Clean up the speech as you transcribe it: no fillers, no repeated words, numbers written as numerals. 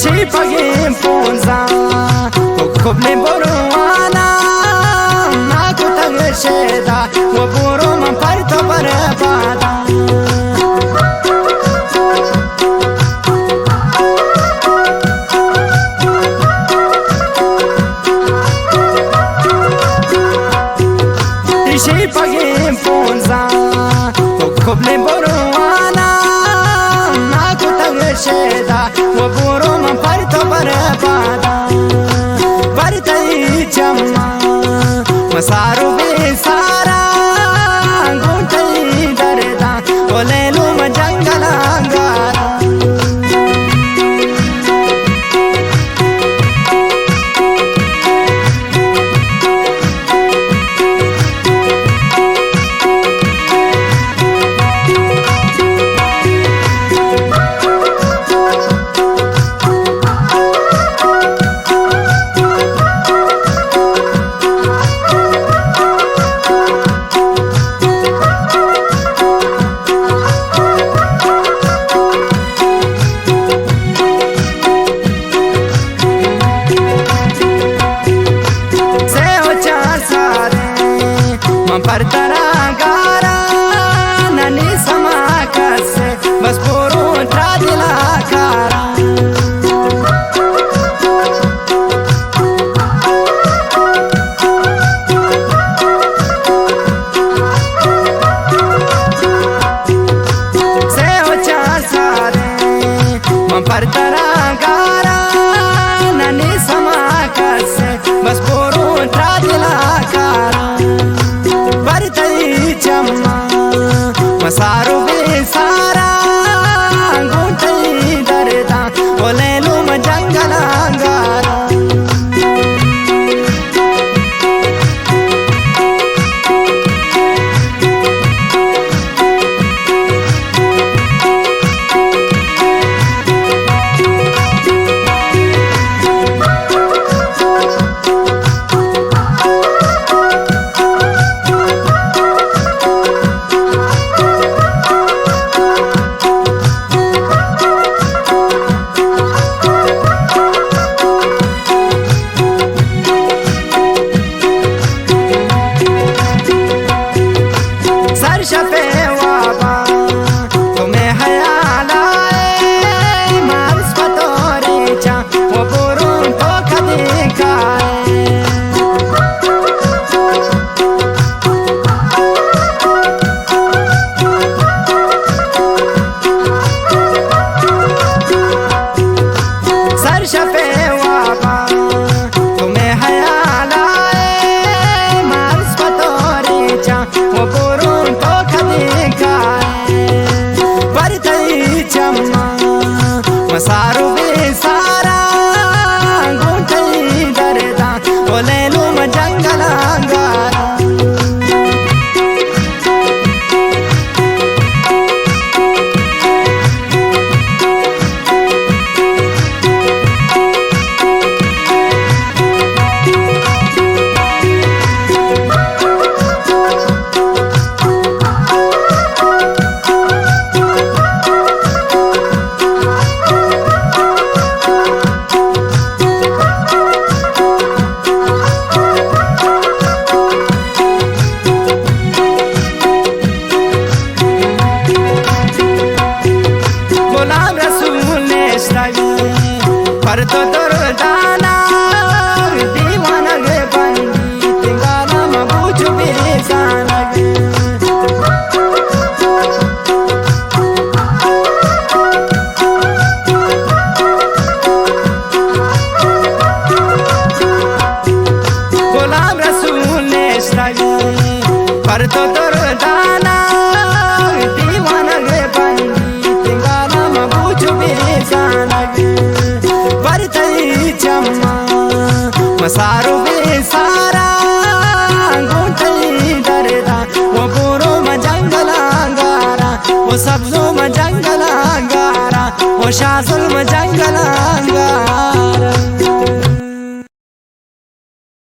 Tishi pagim ponza Kuble boruana Naku tagir sheda Waburu man parto barabada Tishi pagim ponza Kuble boruana Naku tagir sheda Waburu man parto barabada Tai Chamman Masaru besara Guntai darda Olelu majangala angara Partaragara nani samakase bas puru tradila kara se ocha sare man partaragara nani samakase bas puru tradila kara Tai Chamman Masaru besara Guntai darda Olelu majangala angara Masaru besara Guntai darda Olelu majangala angara पर तो दुर्दाना दीवाना गे बंदी तिंगाना मबूझ बेजाना गे गुलाम रसूल ने पर तो दुर्दाना दीवाना गे बंदी तिंगाना मबूझ बेजाना गे Tai Chamman Masaru besara Guntai darda Waburu majangala angara Wo sabzo majangala angara Wo shazul majangala